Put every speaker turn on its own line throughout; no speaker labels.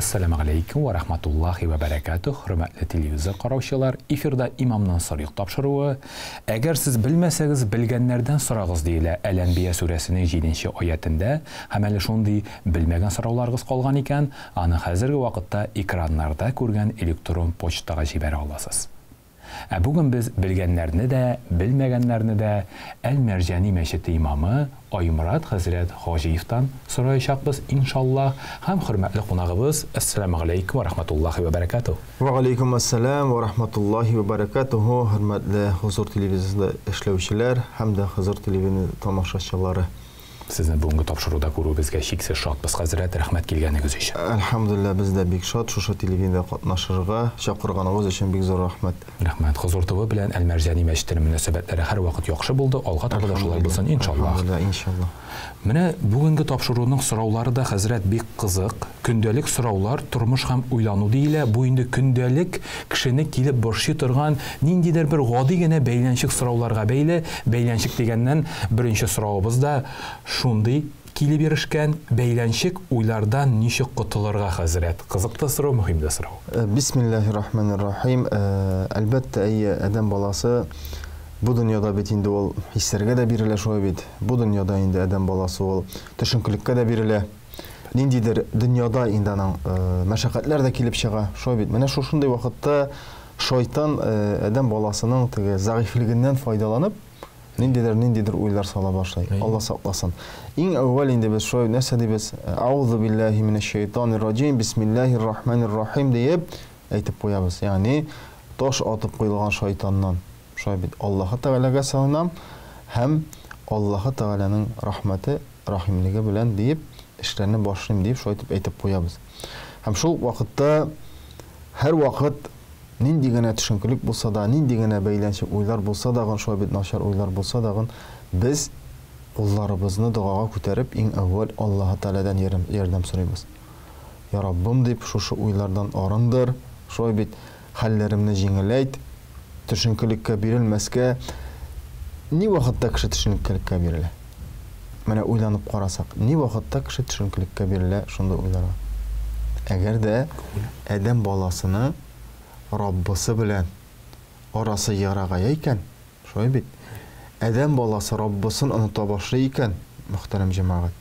Assalamu alaikum wa rahmatullahi wa barakatuh. Hürmetli televizor qarawçılar, efirda imamdan soruq tapşırığı. Əgər siz bilməsəniz, bilgənlərdən sorağız deyilə Əl-Ənbiya surəsinin 7-ci ayətində. Həmələ şundi bilməgən soruqlarınız qalğan ikən, anı hazırki vaqtda ekranlarda görgən elektron poçtağa jibərə alasınız. Bugün biz bilgənlərini də, bilməgənlərini də Əl-Mərcani Məşidi imamı Aymurad Hazret Hacıyevdan sorayacaqbız inşallah. Həm hörmətli qonağımız Assalamu aleykum və rahmetullahi və barakatuh.
Və aleykum assalam və rahmetullahi və barakatuh. Hörmətli Huzur televiziyasında işləyicilər, həm də Huzur televiziyasının tamaşaçıları.
Sizni bugungi topshiruvda ko'ruvimizga cheksiz shodmiz Hazrat, rahmat kelganingiz uchun.
Alhamdulillah, biz de bek shod shu televiziyada qatnashishga chaqirganingiz uchun bek zo'r rahmat.
Rahmat. Huzur TV bilan Al-Marjani Masjidining munosabatlari har vaqt yaxshi bo'ldi. Alg'a taqalar shular bo'lsin inshaalloh.
Alhamdulillah, inshaalloh.
Mana bugungi topshiruvning so'rovlari da Hazrat bek qiziq. Kundalik so'rovlar turmush ham uylanu deyila. Bu endi kundalik kishini kelib borshi turgan nindidir bir g'odigina baylanchiq so'rovlarga baylanchiq degandan birinchi so'rovimizda shunday kelib berishgan baylanchiq uylardan nishq qutulurga Hazrat. Qiziqda so'rov, muhimda so'rov.
Bismillahirrahmanirrahim. Albatta ay adam balası bu dünyada bitinde ol hislerge de birile şoy bit. Bu dünyada indi adam balası ol düşünkülükke de birile. Nindidir dünyada indanan meşakkatler de kelip çığa şoy bit. Mene şunday vakitte şeytan adam balasının zayıflığından faydalanıp nindidir uylar sala başlayır. Allah saklasın. En evvel indi biz şoy nesedi biz Euzu billahi mineşşeytanirracim. Bismillahirrahmanirrahim deyip aytıp koyabız. Yani taş atıp koyulgan şeytandan şöyle Allah'a Teala'ya sığınam, hem Allah'a Teala'nın rahmeti, rahimligi bilen deyip işlerini başlayayım deyip şöyle aytıp koyabız. Hem şu vakitte her vakit nindigene düşünkülük bulsa da, nindigene beylençik uylar bulsa da, şöyle naşar uylar bulsa da, biz kullarımızı duağa küterip en evvel Allah'a Teala'dan yardım soruyoruz. Ya Rabbim deyip şu uylardan arındır, şöyle hallerimni jingileyt. Düşünkülükке birilmezke ni vakitte kişi düşünkülükke birile. Mene uylanıp qarasak, ni vakitte kişi düşünkülükke birile şunda uylara. Eğer de adam balasını Rabbisi bilen orası yaragayayken, şöyle bit. Adam balası Rabbisini unuta başlayıken, muhterem cemaat,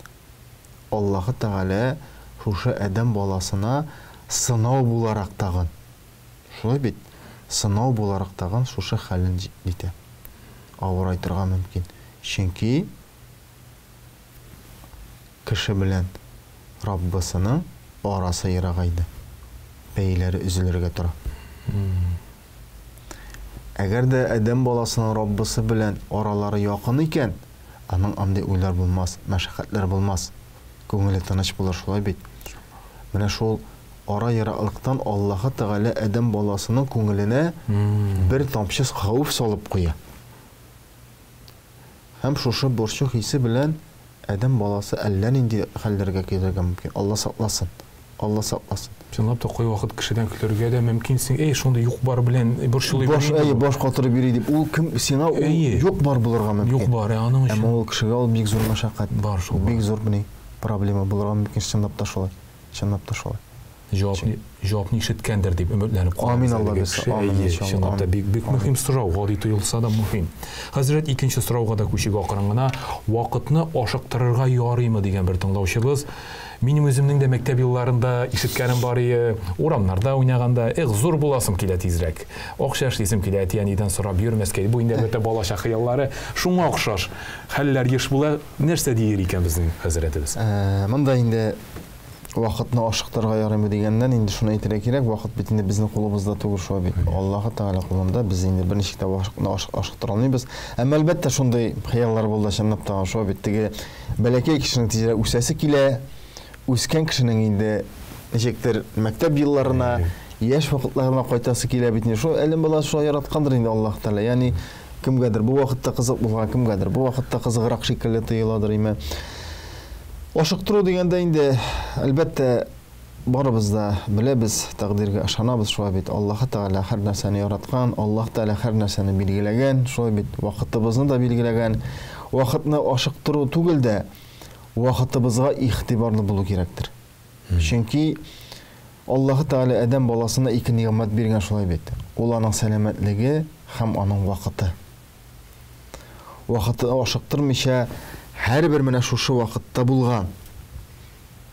Allah-u Teala şu adam balasına sınav bularak tağın. Şöyle bit. Sınav bularak tağın şuşa halin dite. Ağır aytırga mümkün. Çünkü kişi bilen Rabbisinin arası yaragaydı. Beyleri üzülürge tura. Eğer de adam balasının Rabbisi bilen araları yakın iken, anın amdi uylar bulmaz, meşakkatler bulmaz. Göngüle tanış bulur şulay bit. Mene şol ara yaraqlıqdan Allah'a Teala adam balasının көңіліне bir tamşız xavf salıp qoya. Hem şoşu borçlu hisi bilen adam balası ələn indi hallerge kelirge mümkün. Allah saklasın. Allah saklasın.
Cənab da qoy vaxt kişiden külürge de mümkünsin. Ey şunda yok bar bilen borçlu
boş qatırı biri deyip o kim sena yok bar bulurga mümkün.
Yok bar anın üçün.
Ama o kişiге ol bek zor meşaqqat.
Bar şol.
Bek zor bini problema bulurga mümkün. Şındap da şolay. Şındap da şolay.
Cevapni işitkendir deyip ümitlenip
qoyamiz. Amin Allah bilsin. Amin inşallah.
Bek muhim so'rov, g'oliy tuyulsa da muhim. Hazrat ikinchi so'rovga da ko'shiga oqirangina vaqtni oshiqtirarga yoriymi degan bir tinglovchimiz. Mening o'zimning de maktab yillarida ishitganim bor edi. O'ramlarda o'ynaganda zo'r bo'lasim keladi tezroq. O'xshash desim keladi, ya'nidan so'rab yurmasga. Bu endi bitta bolacha xiyallari shunga o'xshash. Hallar yish bo'la narsa deyir ekan bizning hazratimiz.
Menda endi vaqtni oshiqtirga yaraymi degenden indi shuni aytira kerak. Vaqt bitinde bizning qo'limizda tug'ur shu bit. Alloh taolo qo'lida biz endi bir nechta vaqtni oshiqtira olmaymiz. Ammo albatta shunday xayollar bo'ldi shanab tag'an shu bitdagi balakay kishining tijara o'sasi kela, o'sgan kishining endi nechekdir maktab yillarına, yash vaqtlarına qaytasi kela bitni shu ilm balasi shu yaratgandir endi Alloh taolo. Ya'ni kimgadir bu vaqtda qiziq bo'lgan, kimgadir bu vaqtda qiziqroq shekilli tuyuladir imi. Oshiqtiruv deganda endi albatta baribizda bilamiz, taqdirga ishonamiz shu bit. Alloh taolo har narsani yaratgan, Alloh taolo har narsani belgilagan, shu bit vaqtimizni da belgilagan. Vaqtni oshiqtiruv tugildi. Vaqtimizga ixtiborli bo'lish kerakdir. Chunki Аллаһы Тәгалә адәм баласына ике ниғмәт биргән шулай бит. Ул аның сәламәтлеге һәм аның вакыты. Вакыты ашыктырмыйча һәрбер менә шушы вакытта булган.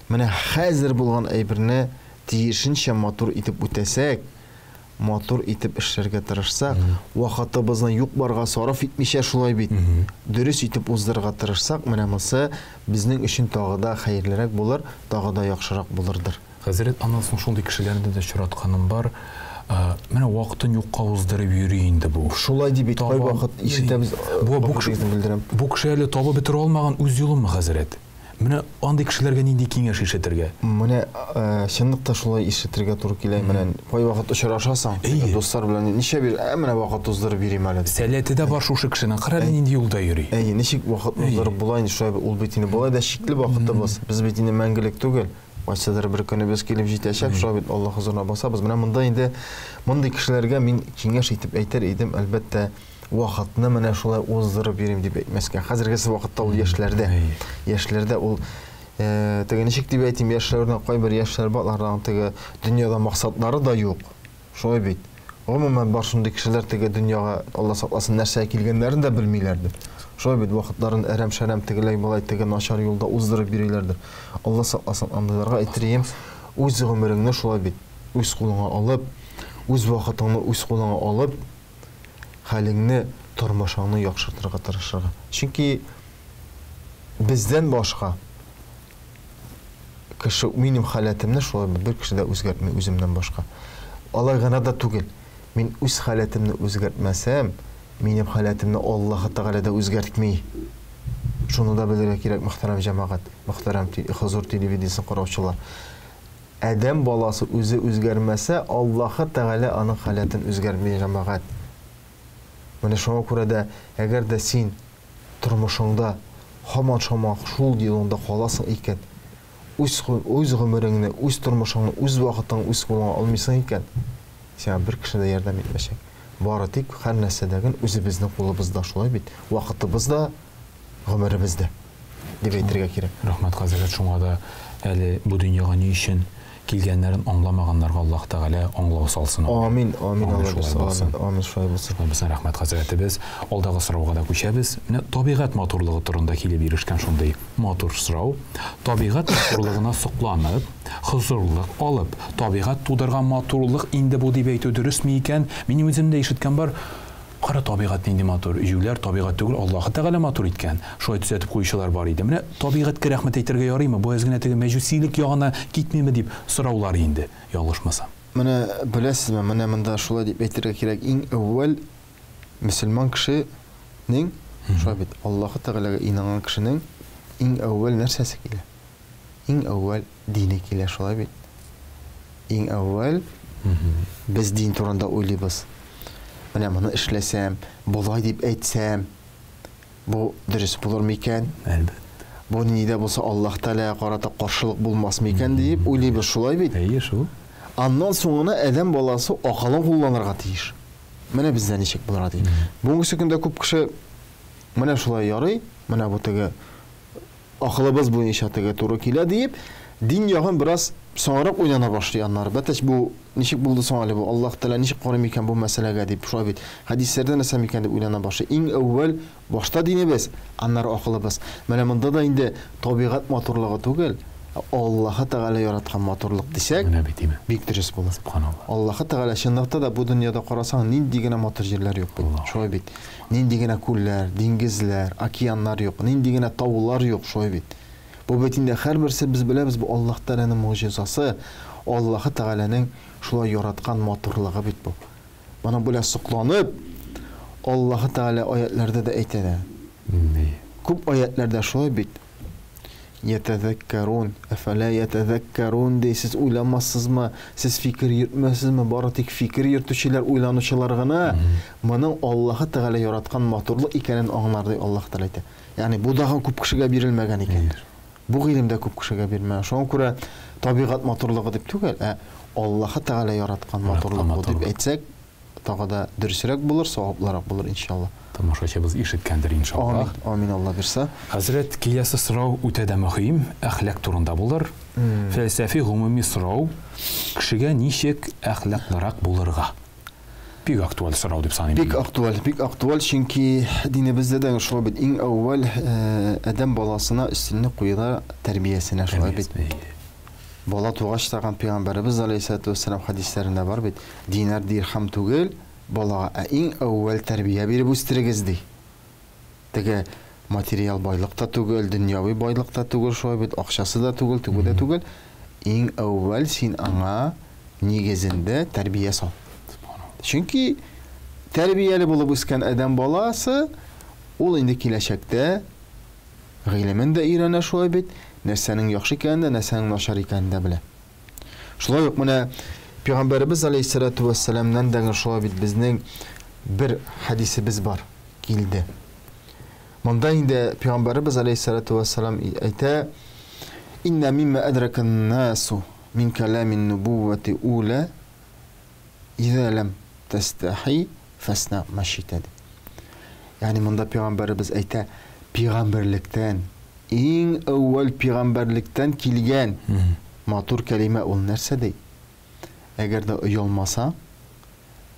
Менә хәзер булган әйберне тиешенчә матур итеп үтәсәк, матур итеп эшләргә тырышсак, вакытыбызны юк барга сарыф итмичә шулай бит. Дөрес итеп уздырырга тырышсак, менә монысы безнең өчен тагы да хәерлерәк булыр, тагы да яхшырак булырдыр.
Хәзрәт, аннан соң шундый кешеләрне дә очратканым бар. Менә вакытын юкка уздырып йөри инде бу.
Шулай дип кай вакыт ишетәбез.
Бу кеше әле табып бетерә алмаган үз юлымы, хәзрәт? Менә андый кешеләргә нинди киңәш ишетергә?
Менә чынлыкта шулай ишетергә туры килә. Менә кай вакыт очрашасың, дуслар белән ничә бир, менә вакыт уздырып бирим әле.
Сәләте дә бар шушы кешенең, кыры нинди юлда йөри.
Ничек вакыт уздырып була инде шулай, ул бит инде болай да шикле вакытыбыз. Без бит инде мәңгелек түгел. Кайсыдыр бер көне без килеп җитәчәк, шулай бит Аллаһ хузурына басабыз. Менә монда инде мондый кешеләргә мин киңәш итеп әйтер идем, әлбәттә вакытны менә шулай уздырып бирим дип әйтмәскә. Хәзерге вакытта ул яшьләрдә ул теге ничек дип әйтим, яшьләрдән кайбер яшьләр баларның теге дөньяда максатлары да юк. Шулай бит. Гомумән бар шундый кешеләр теге дөньяга Алла сакласын нәрсә килгәннәрен дә белмиләрдер. Шулай бит вакытларын әрәм-шәрәм тегеләй болай теге начар юлда уздырып бириләрдер. Алла сакласын андыйларга әйтирем, үз гомереңне шулай бит үз кулыңа алып, үз вакытыңны үз кулыңа алып, хәлеңне, тормышыңны яхшыртырга тырышырга. Чөнки бездән башка кеше минем халәтемне шулай бер кеше дә үзгәртми үземнән башка. Алай гына да түгел. Мин үз халәтемне үзгәртмәсәм, минем халәтемне Аллаһ Тәгалә дә үзгәртми. Шуны да белергә кирәк, мөхтәрәм җәмәгать, мөхтәрәм хозур телевидениесен караучылар. Адәм баласы үзе үзгәрмәсә, Аллаһ Тәгалә аның халәтен үзгәртми, җәмәгать. Менә шуңа күрә дә, әгәр дә син тормышыңда һаман шул юлында каласың икән, үз гомереңне, үз тормышыңны, үз вакытыңны үз кулыңа алмыйсың икән, сиңа бер кеше дә ярдәм итмәшәк. Бары тик һәр нәрсәдәген үзебезнең кулыбызда шулай бит, вакытыбызда, гомеребездә дип әйтергә кирәк.
Рәхмәт, хәзрәт, шуңа да әле бу дөньяга ни өчен килгәннәрен аңламаганнарга Аллаһ Тәгалә аңлау салсын.
Амин, амин, амин, шулай булсын.
Безнең рәхмәт, хәзрәтебез. Алдагы сорауга да күчәбез. Менә табигать матурлыгы турында килеп ирешкән шундый матур сорау. Табигать матурлыгына сокланып, хозурлык алып, табигать тудырган матурлык инде бу дип әйтү дөресме икән? Минем үзем дә ишеткән бар. Кара табигать нинди матур, җүләр табигать түгел, Аллаһ Тәгалә матур иткән. Шулай төзәтеп куючылар бар иде. Менә табигатькә рәхмәт әйтергә ярыймы? Бу әз генә теге мәҗүсилек ягына китмиме дип сораулар инде, ялгышмасам.
Менә беләсезме, менә монда шулай дип әйтергә кирәк. Иң әүвәл мөселман кешенең, шулай бит, Аллаһ Тәгаләгә инанган кешенең иң әүвәл нәрсәсе килә? Иң әүвәл дине килә, шулай бит. Иң әүвәл без дин турында уйлыйбыз. Менә моны эшләсәм, булай дип әйтсәм, бу дөрес булырмы икән?
Әлбәттә.
Бу нидә булса Аллаһ Тәгаләгә карата каршылык булмасмы икән дип уйлыйбыз, шулай бит.
Шул.
Аннан соңына адәм баласы акылын кулланырга тиеш. Менә бездә ничек булырга тиеш. Бүгенге көндә күп кеше менә шулай ярый, менә бу теге акылыбыз буенча теге туры килә дип, дин ягын бераз соңрак уйлана башлый аннар. Бәтәч бу ничек булды соң әле бу? Аллаһ Тәгалә ничек карый икән бу мәсьәләгә дип шулай бит. Хәдисләрдә нәрсә икән дип уйлана башлый. Иң әүвәл башта динебез, аннар акылыбыз. Менә монда да инде табигать матурлыгы түгел, Аллаһ Тәгалә яраткан матурлык дисәк, бик дөрес булыр.
Субханаллаһ.
Аллаһ Тәгалә чынлыкта да бу дөньяда карасаң, нинди генә матур җирләр юк бит. Шулай бит. Нинди генә күлләр, диңгезләр, океаннар юк, нинди генә таулар юк, шулай бит. Бу бит инде һәрберсе без беләбез, бу Аллаһ Тәгаләнең муҗизасы, Аллаһ Тәгаләнең шулай яраткан матурлыгы бит бу. Моны белән сокланып, Аллаһ Тәгалә аятларда да әйтә. Күп аятларда шулай бит. Ятазаккарун, афала ятазаккарун дейсез, уйламассызмы, сез фикер йөртмәсезме, бары тик фикер йөртүчеләр, уйланучылар гына моның Аллаһ Тәгалә яраткан матурлык икәнен аңлар ди Аллаһ Тәгалә әйтә. Ягъни бу да күп кешегә бирелмәгән икән. Бу гыйлемдә күп кешегә бирмәгән. Шуңа күрә табигать матурлыгы дип түгел, Аллаһ Тәгалә яраткан матурлык бу дип әйтсәк, тагы да дөресрәк булыр, саваплырак булыр иншалла.
Тамашачыбыз ишеткәндер иншаллах.
Амин, Алла бирсә.
Хәзрәт, киләсе сорау үтә дә мөһим, әхлак турында булыр. Фәлсәфи гомуми сорау, кешегә ничек әхлаклырак булырга? Бик актуаль сорау дип саныйм.
Бик актуаль, чөнки динебездә дә шулай бит. Иң әүвәл адәм баласына өстенлек куела тәрбиясенә шулай бит. Бала тугач таган Пәйгамбәрбез алейһиссалату вассалам хадисләрендә бар бит. Динар дирхам түгел, балага иң әүвәл тәрбия биреп үстерегез ди. Теге материал байлык та түгел, дөньяви байлык та түгел, шулай бит, акчасы да түгел, түгел. Иң әүвәл син аңа нигезендә тәрбия сал. Чөнки тәрбияле булып үскән адәм баласы ул инде киләчәктә гыйлемен дә өйрәнә шулай бит, нәрсәнең яхшы икәнен дә, нәрсәнең начар икәнен дә белә. Шулай ук менә Пәйгамбәрбез алейһиссалату вассаламнан да шулай бит безнең бер хадисебез бар, килде. Монда инде Пәйгамбәрбез алейһиссалату вассалам әйтә: "Инна мимма адракан насу мин каламин нубувати ула иза лам тастахи фасна машитад." Yani монда Пәйгамбәрбез әйтә, пәйгамбәрлектән, иң әүвәл пәйгамбәрлектән килгән матур кәлимә ул нәрсә ди? Әгәр дә оялмаса,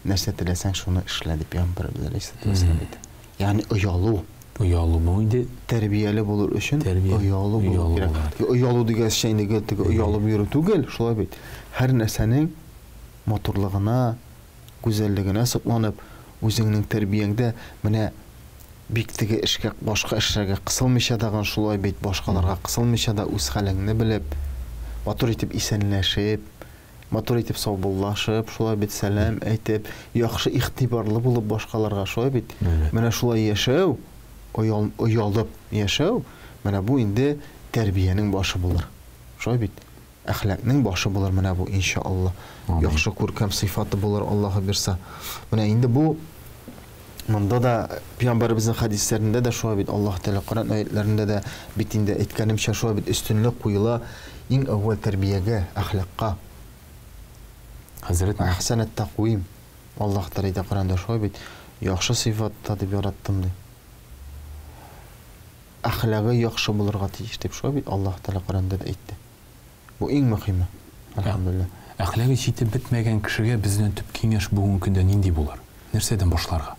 нәрсә теләсәң шуны эшлә дип Пәйгамбәрбез алейһиссалату вассалам әйтә. Yani оялу
бу инде
тәрбияле булыр өчен оялу булу кирәк. Оялу дигән шәйнеге оялу бирү түгел, шулай бит. Һәр нәрсәнең матурлыгына, гүзәллегенә сокланып, үзеңнең тәрбияңдә менә бик теге эшкә, башка эшләргә кысылмыйча даган шулай бит, башкаларга кысылмыйча да үз хәлеңне белеп, матур итеп исәнләшеп, матур итеп саубуллашып, шулай бит сәлам әйтеп, яхшы игътибарлы булып башкаларга шулай бит. Менә шулай яшәү, оялып яшәү, менә бу инде тәрбиянең башы булыр. Шулай бит. Әхлакның башы булыр менә бу иншаллах. Яхшы күркәм сыйфаты булыр Аллаһы бирсә. Менә инде бу монда да Пәйгамбәрбезнең хадисләрендә дә шулай бит, Аллаһ Тәгалә Коръән аятларында да бит инде әйткәнемчә шулай бит өстенлек куела иң әүвәл тәрбиягә, әхлакка.
Хәзрәт,
әхсәнәт тәкъвим. Аллаһ Тәгалә әйтә Коръәндә шулай бит, яхшы сыйфатта дип яраттым ди. Әхлагы яхшы булырга тиеш дип шулай бит Аллаһ Тәгалә Коръәндә дә әйтте. Бу иң мөһиме. Алхамдулилlah.
Әхлагы җитеп бетмәгән кешегә безнең төп киңәш бүгенге көндә нинди булыр? Нәрсәдән башларга?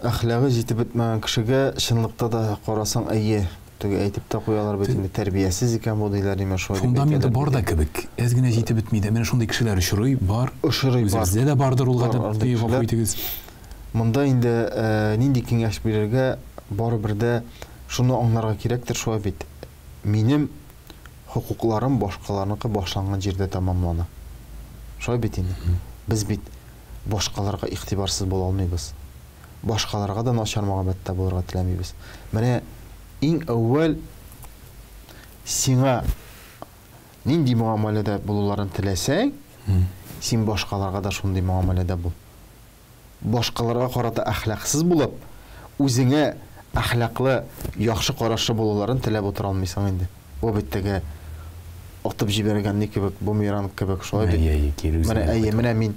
Әхлагы җитеп бетмәгән кешегә чынлыкта да карасаң, әйе, теге әйтеп тә куялар бит инде тәрбиясез икән бу диләр диме шулай.
Фундаменты бар да кебек. Әз генә җитеп бетми дә, менә шундый кешеләр очрый, бар. Үзегездә дә бардыр ул гадәт дип куйтыгыз.
Монда инде нинди киңәш бирергә, барыбер дә шуны аңларга кирәктер шулай бит. Минем хукукларым башкаларныкы башланган җирдә тәмамлана. Шулай бит инде. Без бит башкаларга игътибарсыз була алмыйбыз. Башкаларга да начар мөхәббәттә булырга теләмибез. Менә иң әүвәл сиңа нинди муамаләдә булуларын теләсәң, син башкаларга да шундый муамаләдә бул. Башкаларга карата әхлаксыз булып, үзеңә әхлаклы, яхшы карашы булуларын теләп утыра алмыйсың инде. Бу бит теге атып җибәргәнне кебек, бумеранг кебек шулай бит. Менә мин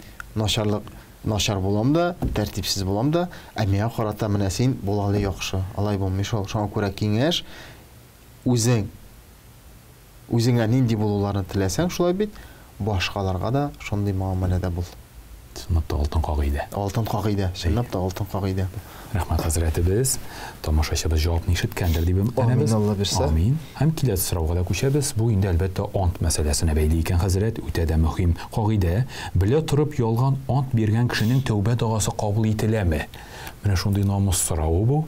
начар булам да, тәртипсез булам да, миңа карата менә син булалы яхшы. Алай булмый шул. Шуңа күрә киңәш үзеңә нинди булуларын теләсәң шулай бит, башкаларга да шундый муамаләдә бул.
Чынлап та алтын кагыйдә.
Алтын кагыйдә, чынлап та алтын кагыйдә.
Рәхмәт хәзрәтебез. Тамашачыбыз җавапны ишеткәндер дип
үтенәбез. Алла бирсә.
Амин. Һәм киләсе сорауга да күчәбез. Бу инде әлбәттә ант мәсьәләсенә бәйле икән хәзрәт, үтә дә мөһим кагыйдә. Белә торып ялган ант биргән кешенең тәүбә дагасы кабул ителәме? Менә шундый намус сорауы бу.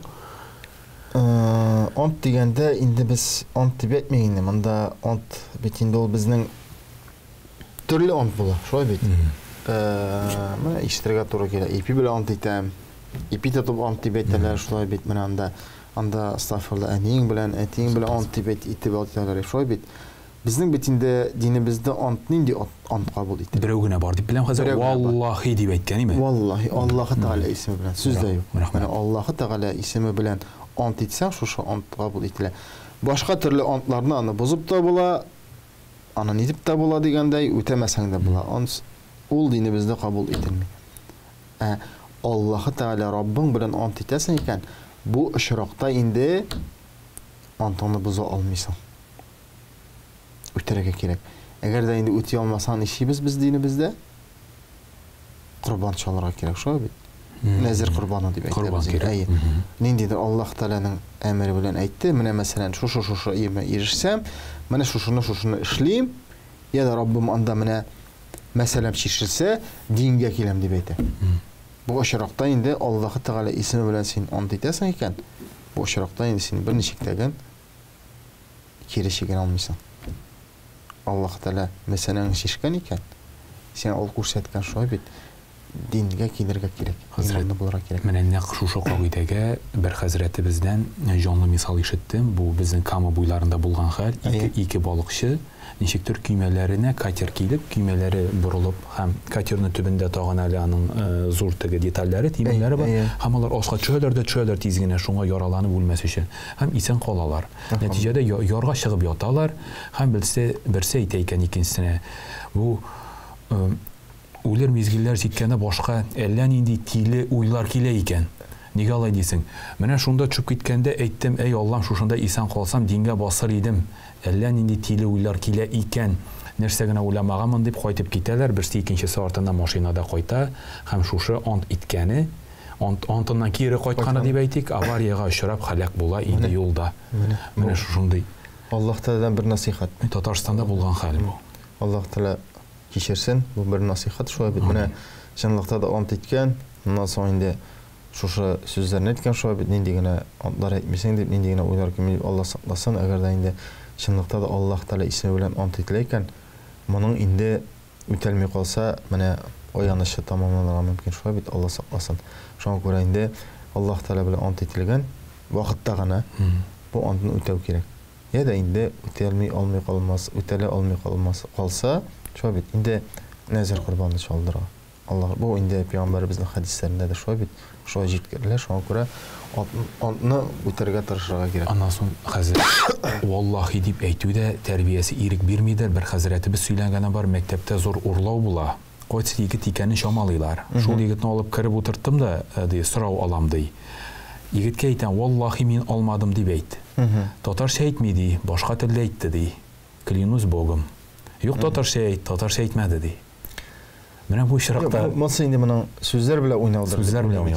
Ант дигәндә инде без ант дип әйтмәйме? Монда ант бит инде ул безнең төрле ант була, шулай бит. Менә ишетергә туры килә. Ипи белән ант итәм. Ипи тотып ант дип әйтәләр, шулай бит. Менә анда астагфирулла, әниң белән, әтиң белән ант дип әйтәләр, шулай бит. Безнең бит инде динебездә ант нинди ант кабул итә.
Берәү генә бар дип беләм хәзер. Валлаһи дип әйткән име?
Валлаһи, Аллаһ Тәгалә исеме белән. Сүздә юк. Менә Аллаһ Тәгалә исеме белән ант итсәң, шушы ант кабул ителә. Башка төрле антларны аны бозып та була, аны нитеп тә була дигәндәй, үтәмәсәң дә була. Ул динебездә кабул ителми. Allahu Teala Rabbin bilen ant itesin iken bu ışırakta indi antını buza almıysan. Ötereke gerek. Eğer de indi ötüye almasan işimiz biz dinimizde kurban çalırak gerek şu abi. Nezir kurbanı diye
Kurban gerek.
Nindidir Allah Teala'nın emri bilen aytdı. Mene mesela şu yeme yiyişsem, mene şunu işleyeyim ya da Rabbim anda mene mesela pişirilse dinge kilem diye aytdı. Bu aşırakta indi Allah Teala ismi bilen sen ant itesin iken bu aşırakta indi seni bir nişikten kirişigen almışsın. Allah Teala mesela şişken iken sen ol kursetken şu bit dinge kilirge gerek. İmanlı bularak gerek.
Мен нәқ шушы кагыйдәгә бер хәзрәтебездән җанлы мисал ишеттем. Бу безнең Кама буйларында булган хәл. Ике балыкчы ничектер көймәләренә катер килеп, көймәләре борылып һәм катерның төбендә тагын әле аның зур теге детальләре, тимерләре бар. Һәм алар аска төшәләр тиз генә шуңа яраланып үлмәс өчен. Һәм исән калалар. Нәтиҗәдә ярга чыгып яталар. Һәм берсе әйтә икән икенчесенә. Бу үлер мизгилләр җиткәндә башка әллә нинди тиле уйлар килә икән. Нигә алай дисең? Менә шунда чүп киткәндә әйттем, әй Аллам, шушында исән калсам, дингә басыр идем. Әллә нинди тиле уйлар килә икән. Нәрсә генә уйламаганмын дип кайтып китәләр. Берсе икенчесе артыннан машинада кайта һәм шушы ант иткәне, антыннан кире кайтканы дип әйтик, аварияга очрап һәлак була иде юлда. Менә шушындый.
Allah Teala'dan bir nasihat.
Татарстанда булган хәл бу.
Allah Teala kişersin, bu bir nasihat şu bit. Mene şanlıkta da ant etken, ondan sonra indi şu sözlerini etken şu bit. Nindigine antlar etmesin deyip, nindigine uylar ki Allah saklasın. Eğer de indi şanlıkta da Allah Teala ismi bilen ant etileyken, bunun indi ütelmey kalsa, mene o yanlışı tamamlanır mümkün şu bit. Allah saklasın. Şu an göre indi Allah Teala bilen ant etilegen, vakitte gana bu antını ütev gerek. Ya da indi ütelmey almay kalmaz, ütele almay kalsa, şu bit indi nezir kurbanı çaldıra. Allah bu indi peygamberimizin hadislerinde de şu bit şu jitkirler şu göre onu üterge tırışıra gerek.
Ondan sonra hazret vallahi dip eytüde terbiyesi irik birmidir. Bir hazretimiz söylengene var mektepte zor urlav bula. Koç yigit ikeni şamalıylar. Şol yigitni alıp kirib oturttum da sırav alam dey. Yigitke aytan vallahi men almadım dip eyt. Tatarcha aytmaydi, boshqa tilda aytdi dey. Klinus Bogum. Yok Tatarcha aytmadi dey. Mana bu şiraqda
Masa indi bunun sözler bile oynadır.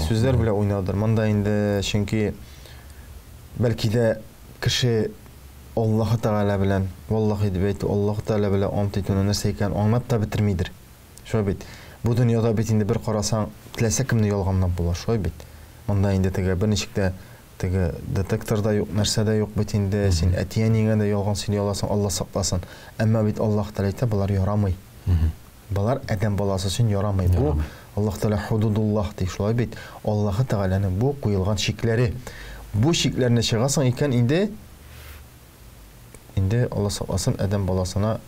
Sözler
bile oynadır. Manda indi çünkü belki de kişi Allah Teala bilen vallahi deyip Allah Teala bilen ant etini нәрсә икән аңлап та битермидер. Шулай бит. Бу дөньяда бит инде бер карасаң, теләсә кемне ялганлап була, шулай бит. Монда инде теге бер ничектә теге детекторда юк, нәрсә дә юк бит инде. Син әтиянигә дә ялган син яласың, Allah сакласын. Әмма бит Allah Teala әйтә, булар ярамый. Балар адам баласы өчен ярамый. Бу Allah Teala hududullah ди, шулай бит. Allah Teala'ның бу куелган шикләре. Бу шикләрне чыгасың икән инде Allah сакласын адам баласына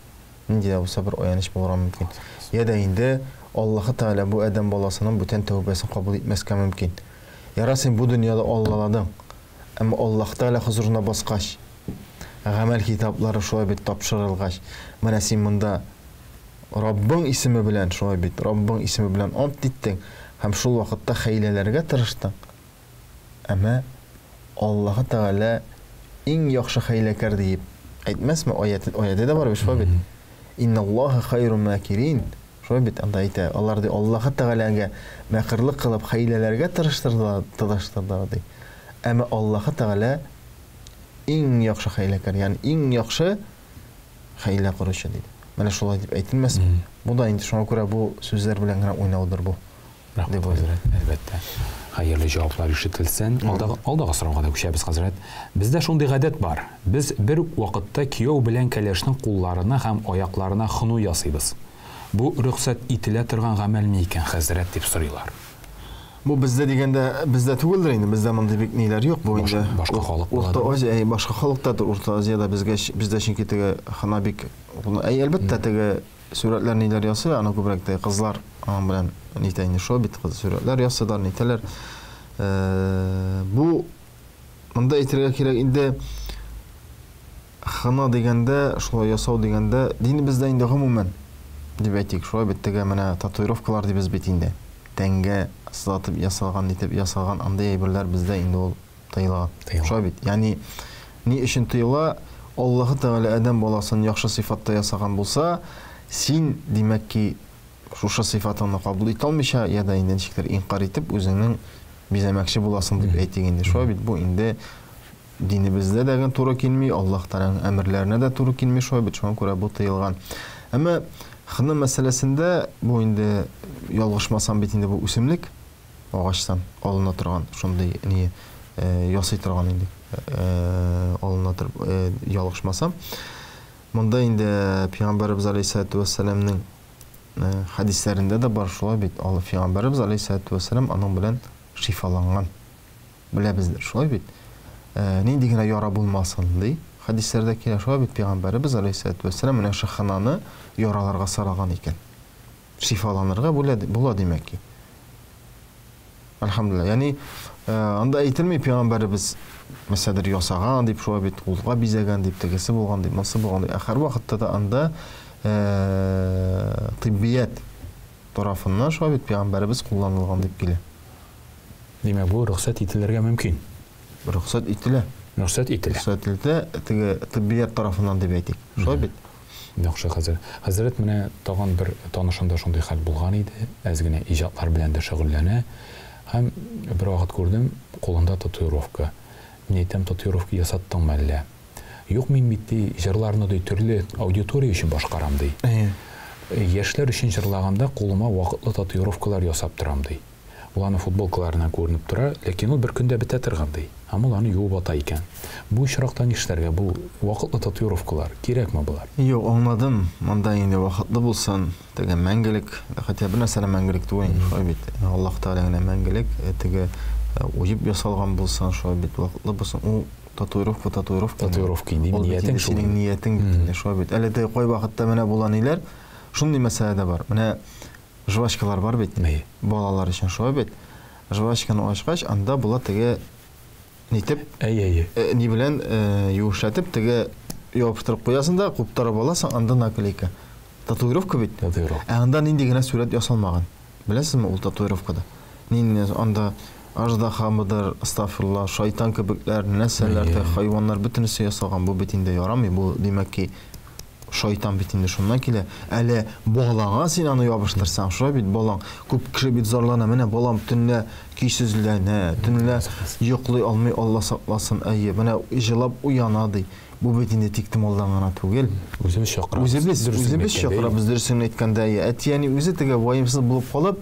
нинди дә булса бер аяныч булырга мөмкин. Я да инде Allah Teala бу адам баласының бүтән тәүбәсен кабул итмәскә мөмкин. Ярасың бу дөньяда Алладың, әмма Allah Teala хузурына баскач, гамәл китаплары шулай бит тапшырылгач, менә син монда Rabbin ismi bilen şoy bit, Rabbin ismi bilen ant ettin. Hem şol vaqtda xeylelerge tırıştın. Ama Allah Teala en yaxşı xeylekar deyip aytmasmı? Ayette de var şoy bit. İnnallaha hayrun makirin. Şoy bit anda ayta. Allah Teala'ga makirlik kılıp xeylelerge tırıştırdılar dey. Ama Allah Teala en yaxşı xeylekar, yani en yaxşı xeyle quruşu deydi. Mana şolay dip aytilmez. Bu da indi şuna göre bu sözler bilen gene oynaudur bu.
Rahmet Hazret, elbette. Hayırlı cevaplar işitilsin. Aldağı sorunğa da köşəbiz Hazret. Bizde şunday гадәт бар. Biz bir vaqtda kiyov bilen kələşnin qullarına hem ayaklarına xunu yasıybız. Bu rüxsat itilə turgan gamel mi eken Hazret dip soruyorlar.
Bu bizde degende bizde tuguldur indi. Bizde mındı bek neyler yok bu indi.
Başka xalq
Orta Aziya, başka xalqdadır. Orta Aziyada bizde çünkü tege xanabik elbette tege suretler neyler yası, ana köbrekte kızlar ana bilen neyteyni şo bit kız suretler yasılar neyteler. Bu mında itirga kerek indi xana degende, şo yasav degende dini bizde indi gumumen dip aytik. Şo bit tege mana tatuirovkalar dibiz bit indi. тәнгә сызатып ясалган итеп ясалган андай әйберләр бездә инде ул тыела. Шулай бит. Ягъни ни өчен тыела? Аллаһ Тәгалә адәм баласын яхшы сыйфатта ясаган булса, син димәк ки шушы сыйфатыңны кабул итә алмыйча, я да инде ничектер инкар итеп үзеңнең бизәмәкче буласың дип әйтик инде. Шулай бит. Бу инде динебездә дә туры килми, Аллаһ Тәгаләнең әмерләренә дә туры килми. Шулай бит. Шуңа күрә бу тыелган. Әмма хыны мәсьәләсендә бу инде ялгышмасам бит инде бу үсемлек агачтан алына торган, шундый ни ясый торган инде. Алына торып ялгышмасам. Монда инде Пәйгамбәрбез алейһиссалату вассаламның хадисләрендә дә бар шулай бит. Алла Пәйгамбәрбез алейһиссалату вассалам аның белән шифаланган. Беләбездер, шулай бит. Нинди генә яра булмасын ди. Хадисләрдә килә шулай бит. Пәйгамбәрбез алейһиссалату вассалам менә шахананы яраларга саралган икән. Шифаланырга була димәк ки. Алхамдулилlah. Яни анда әйтелми Пәйгамбәрбез мәсәдер ясаган дип шулай бит, кулга бизәгән дип, тегесе булган дип, монсы булган дип. Ахыр вакытта да анда тиббият тарафыннан шулай бит Пәйгамбәрбез кулланылган дип килә.
Димәк, бу рөхсәт ителергә мөмкин.
Рөхсәт ителә.
Рөхсәт ителә.
Рөхсәт ителә, теге тиббият тарафыннан дип әйтик. Шулай бит.
Яхшы хәзер. Хәзрәт менә тагын бер танышында шундый хәл булган иде. Әз генә иҗатлар белән дә шөгыльләнә. Һәм бер вакыт күрдем, кулында татуировка. Мин әйтәм, татуировка ясаттыңмы әллә? Юк, мин бит җырларны да төрле аудитория өчен башкарам ди. Яшьләр өчен җырлаганда кулыма вакытлы татуировкалар ясап торам ди. Ул аны футболкаларына күренеп тора, ләкин ул бер көндә бетә торган ди. Һәм ул аны юып ата икән. Бу очракта нишләргә? Бу вакытлы татуировкалар кирәкме булар?
Юк, аңладым. Монда инде вакытлы булсын, теге мәңгелек, хәтта бер нәрсә мәңгелек түгел, шулай бит. Аллаһ Тәгаләгә мәңгелек, теге уеп ясалган булсын, шулай бит вакытлы булсын. Ул татуировка.
Татуировка инде ниятең шул.
Синең ниятең бит, шулай бит. Әле дә кай вакытта менә булган иләр, шундый мәсьәлә дә бар. Менә жвачкалар бар бит. Балалар өчен шулай бит. Жвачканы ачкач, анда була теге нитеп, ни белән юшатып, теге ябыштырып куясың да, куптарып аласың, анда наклейка. Татуировка бит. Анда нинди генә сүрәт ясалмаган. Беләсезме ул татуировкада? Нинди анда аждахамыдыр, астагфирулла, шайтан кебекләр, нәрсәләр, хайваннар бөтенесе ясалган. Бу бит инде ярамый. Бу димәк ки шайтан бит инде шуннан килә. Әле балаңа син аны ябыштырсаң, шулай бит балаң күп кеше бит зарлана. Менә балам төнлә кичсезләнә, төнлә йоклый алмый, Алла сакласын. Менә җылап уяна ди. Бу бит инде тиктем Алдан гына түгел.
Үзебез чакырабыз.
Үзебез чакырабыз дөресен әйткәндә. Әтияни үзе теге ваемсыз булып калып,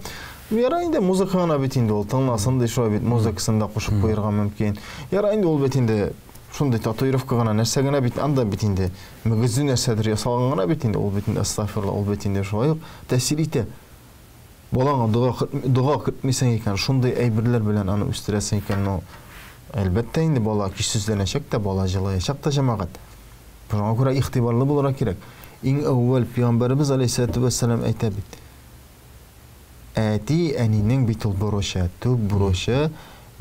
яра инде музыканы бит инде ул тыңласын ди, шулай бит музыкасын да кушып куярга мөмкин. Яра инде ул бит инде шундай татуировка гына нәрсә генә бит, анда бит инде мөгезле нәрсәдер ясалган гына бит инде, ул бит инде астагфирулла, ул бит инде шулай тәэсир итә. Балаңа дуга кертмисең икән, шундай әйберләр белән аны үстерәсең икән, әлбәттә инде бала кичсезләнәчәк тә, бала җылаячак та җәмәгать. Шуңа күрә игътибарлы булырга кирәк. Иң әүвәл Пәйгамбәрбез алейһиссалату вассалам әйтә бит. Әти әнинең бит ул бурычы, төп бурычы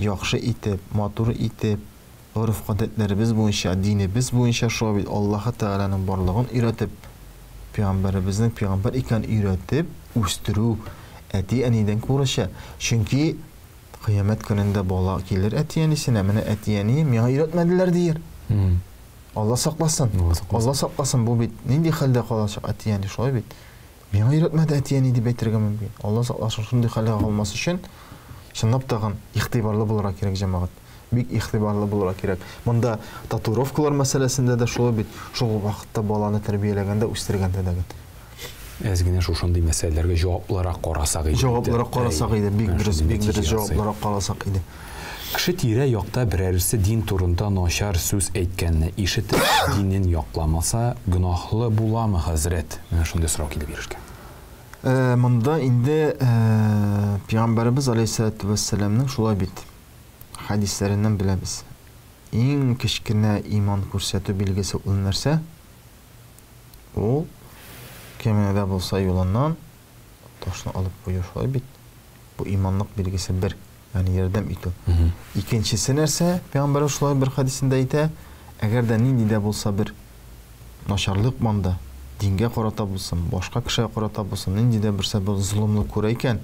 яхшы итеп, матур итеп, урф-гадәтләребез буенча, динебез буенча шулай бит Аллаһ Тәгаләнең барлыгын өйрәтеп, Пәйгамбәребезнең пәйгамбер икән өйрәтеп үстерү әти әнидән бурычы. Чөнки кыямәт көнендә бала килер әти-әнисенә, менә әти-әни миңа өйрәтмәделәр дияр. Алла сакласын. Алла сакласын, бу бит нинди хәлдә калачак әти-әни шулай бит. Миңа өйрәтмәде әти-әни дип әйтергә мөмкин. Алла сакласын, шундый хәлгә калмас өчен чынлап тагын игътибарлы булырга кирәк җәмәгать. Бик игътибарлы булырга кирәк. Монда татуировкалар мәсьәләсендә дә шулай бит. Шул вакытта баланы тәрбияләгәндә, үстергәндә дә.
Әз генә шушындый мәсьәләләргә җавапларак карасак иде.
Җавапларак карасак иде, бик дөрес җавапларак карасак иде.
Кеше тирә якта берәрсе дин турында начар сүз әйткәнне ишетеп, динен якламаса, гөнаһлы буламы, хәзрәт? Менә шундый сорау килеп ирешкән.
Монда инде Пәйгамбәрбез алейһиссалату вассаламның шулай бит хадисләреннән беләбез. Иң кечкенә иман күрсәтү билгесе ул нәрсә? Ул кемедә булса юлыннан ташны алып кую, шулай бит. Бу иманлык билгесе бер, ягъни ярдәм итү. Икенчесе нәрсә? Пәйгамбәр шулай бер хадисендә әйтә, әгәр дә нинди дә булса бер начарлык манда, дингә карата булсын, башка кешегә карата булсын, нинди дә берсә бер зулымлык күрә икән,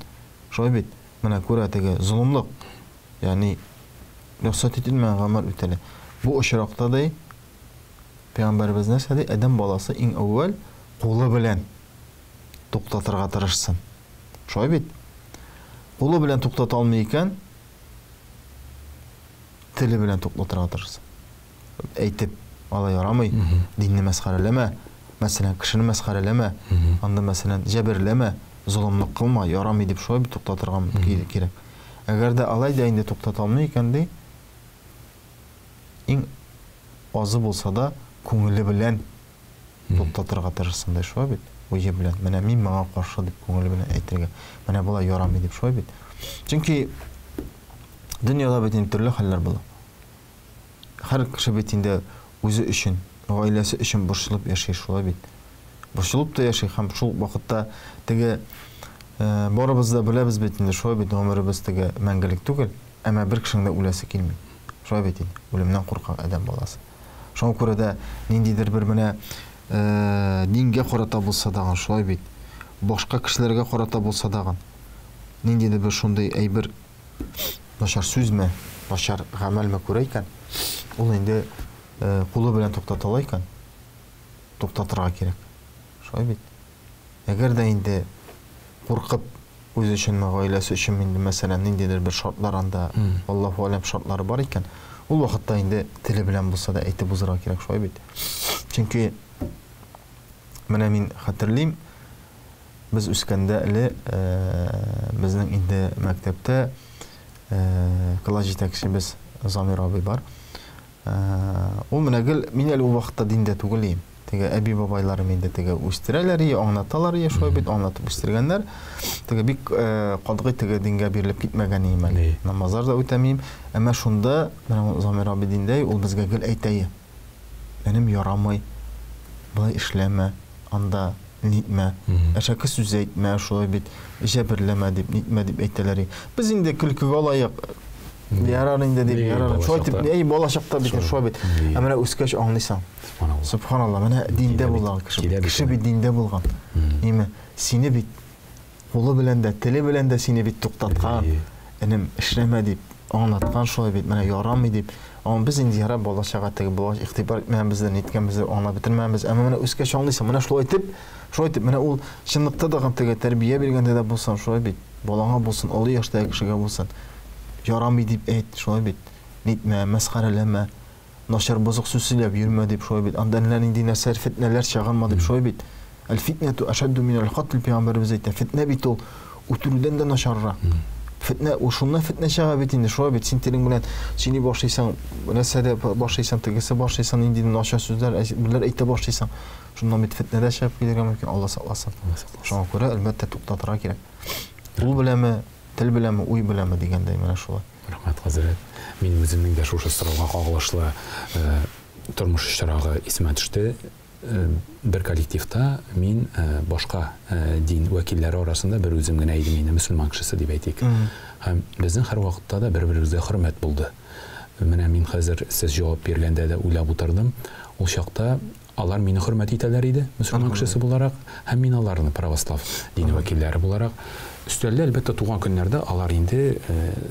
Шулай бит. Менә күрә теге зулымлык. Ягъни рөхсәт ителмәгән гамәл үтәлә. Бу очракта да Пәйгамбәрбез нәрсә ди? Адәм баласы иң әүвәл кулы белән туктатырга тырышсын. Шулай бит. Кулы белән туктата алмый икән, теле белән туктатырга тырышсын. Әйтеп, алай ярамый, динне мәсхәрәләмә, мәсәлән, кешене мәсхәрәләмә, анда мәсәлән, җәберләмә, зулымлык кылма, ярамый дип шулай бит туктатырга кирәк. Әгәр дә алай да инде туктата алмый икән ди, иң азы булса да күңеле белән туктатырга тырышсын да шулай бит. Уе белән, менә мин моңа каршы дип күңеле белән әйтергә. Менә булай ярамый дип шулай бит. Чөнки дөньяда бит төрле хәлләр була. Һәр кеше бит инде үзе өчен, гаиләсе өчен борчылып яши шулай бит. Борчылып та яши һәм шул вакытта теге барыбыз да беләбез бит инде шулай бит, гомеребез теге мәңгелек түгел, әмма бер кешенең дә үләсе килми. Шулай бит инде, үлемнән куркак адәм баласы. Шуңа күрә дә ниндидер бер менә дингә карата булса да шулай бит, башка кешеләргә карата булса да ниндидер бер шундый әйбер начар сүзме, начар гамәлме күрә икән, ул инде кулы белән туктата ала икән, туктатырга кирәк. Шулай бит. Әгәр дә инде куркып үзе өчен, гаиләсе өчен инде мәсәлән ниндидер бер шартлар анда, Аллаһу алем шартлары бар икән, ул вакытта инде теле белән булса да әйтеп узырга кирәк шулай бит. Чөнки менә мин хәтерлим, без үскәндә әле безнең инде мәктәптә класс җитәкчебез Замир абый бар. Ул менә гел мин әле ул вакытта диндә түгел идем. Теге әби бабайларым инде теге үстерәләр, аңлаталар, шулай бит аңлатып үстергәннәр. Теге бик катгый теге дингә бирелеп китмәгән идем әле. Намазлар да үтәмим, әмма шунда менә Замир абый диндә ул безгә гел әйтә. Минем ярамый, булай эшләмә, анда нитмә, әшәке сүз әйтмә, шулай бит җәберләмә дип, нитмә дип әйтәләр. Без инде көлкегә алайык. Ярар инде дип, ярар. Шулай дип, балачакта бит шулай бит. Ә менә үскәч аңлыйсың. Субханалла, менә диндә булган кеше бит диндә булган. Име, сине бит кулы белән дә, теле белән дә сине бит туктаткан. Энем эшләмә дип аңлаткан шулай бит, менә ярамый дип. Ama biz indi yara balachага теге балаш игътибар итмәбездән иткәнбез, аңлап бетермәбез. Әмма менә үскәч аңлыйсың, менә шулай итеп, менә ул чынлыкта да теге тәрбия биргәндә дә булсын, шулай бит. Балаңа булсын, олы яшьтәге кешегә булсын. Ярамый дип әйт, шулай бит. Нитмә, мәсхәрәләмә, начар бозык сүз сөйләп йөрмә дип шулай бит. Анда нинди нәрсә фитнәләр чыгарма дип шулай бит. Аль-фитнәту ашадду минал катл, пәйгамбәрбез әйтә. Фитнә бит ул үтерүдән дә начаррак. Фитнә, ушунна фитнә чыга бит инде, шулай бит. Син телең белән сине башлыйсың, нәрсәдә башлыйсың, тегесе башлыйсың, инде начар сүзләр, биләр әйтә башлыйсың. Шуннан бит фитнәдә чыгып килергә мөмкин, Алла сакласын. Шуңа күрә әлбәттә туктатырга кирәк. Ул беләме, тел беләме, уй беләме дигәндәй менә шулай.
Рәхмәт, хәзрәт. Мин үземнең дә шушы сорауга кагылышлы тормыш очрагы исемә төште. Бер коллективта мин башка дин вәкилләре арасында бер үзем генә идем, инде мөселман кешесе дип әйтик. Һәм безнең һәр вакытта да бер-беребезгә хөрмәт булды. Менә мин хәзер сез җавап биргәндә дә уйлап утырдым. Ул чакта алар мине хөрмәт итәләр иде, мөселман кешесе буларак, һәм мин аларны православ дине вәкилләре буларак. Өстәлдә әлбәттә туган көннәрдә алар инде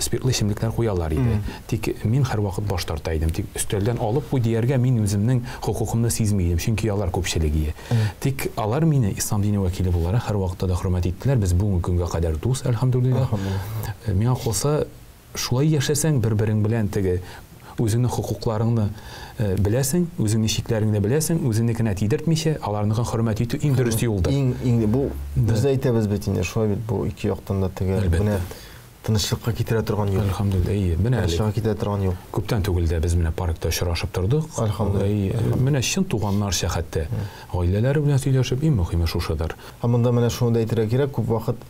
спиртлы эчемлекләр куялар иде. Тик мин һәр вакыт баш тарта идем. Тик өстәлдән алып бу дияргә мин үземнең хукукымны сизми идем, чөнки алар күпчелек ие. Тик алар мине ислам дине вәкиле буларак һәр вакытта да хөрмәт иттеләр. Без бүгенге көнгә кадәр дус, әлхәмдүлиллаһ. Миңа калса, шулай яшәсәң бер-берең белән теге үзеңнең хукукларыңны беләсең, үзеңнең шикләреңне беләсең, үзеңнекенә тидертмичә, аларны хөрмәт итү иң дөрес юлда.
Иң бу без әйтәбез бит инде, шулай бит, бу ике яктан да теге менә тынычлыкка китерә торган юл.
Әлхәмдүлиллаһ, менә
шуңа китә торган юл.
Күптән түгел дә без менә паркта очрашып тордык.
Әлхәмдүлиллаһ.
Менә чын туганнарча хәтта гаиләләре белән сөйләшеп, иң мөһиме шушыдыр.
Һәм монда менә шуны да әйтергә кирәк, күп вакыт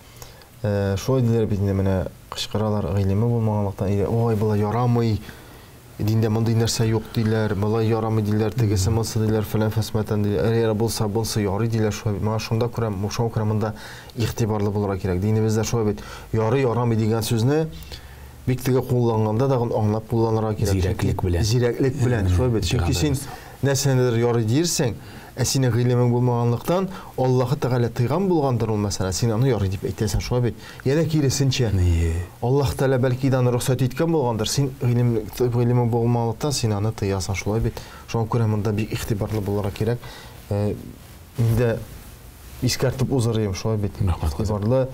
шулай диләр бит инде, менә кычкыралар, гыйлеме булмаганлыктан, ой, булай ярамый. Диндә мондый нәрсә юк диләр, булай ярамый диләр, тегесе монсы диләр, фәлән фәсмәтән диләр. Әгәр булса ярый диләр, шулай. Моңа шунда күрәм, шуңа күрә монда игътибарлы булырга кирәк. Динебездә шулай бит. Ярамый дигән сүзне бик теге кулланганда да аңлап кулланырга кирәк.
Зирәклек белән.
Шулай бит. Чөнки син нәрсәнедер ярый дирсәң, синең гыйлемең булмаганлыктан Аллаһ Тәгалә тыйган булгандыр ул мәсәлә, син аны ярый дип әйтәсең, шулай бит. Яна киресенчә, Аллаһ Тәгалә бәлки дә аны рөхсәт иткән булгандыр, син гыйлемең булмаганлыктан син аны тыясың, шулай бит. Шуңа күрә монда бик игътибарлы булырга кирәк. Инде искәртеп узырым, шулай бит. Игътибарлы